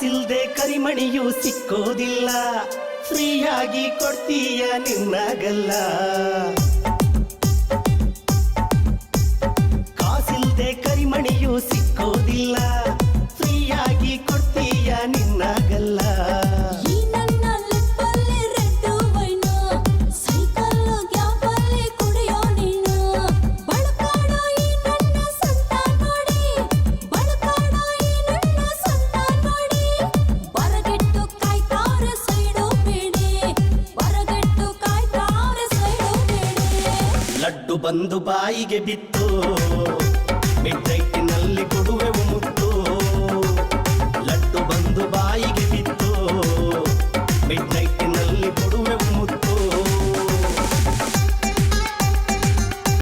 ಕಾಸಿಲ್ದೆ ಕರಿಮಣಿಯೂ ಸಿಕ್ಕೋದಿಲ್ಲ, ಫ್ರೀಯಾಗಿ ಕೊಡ್ತೀಯ ನಿನ್ನಗಲ್ಲ. ಕಾಸಿಲ್ದೆ ಕರಿಮಣಿಯೂ ಸಿಕ್ಕೋದಿಲ್ಲ, ಫ್ರೀಯಾಗಿ ಕೊಡ್ತೀಯ ನಿನ್ನಗಲ್ಲ. ಲಡ್ಡು ಬಂದು ಬಾಯಿಗೆ ಬಿತ್ತು, ಮಿಡ್ನೈಟಿನಲ್ಲಿ ಕೊಡುವೆವು ಮುತ್ತು. ಲಡ್ಡು ಬಂದು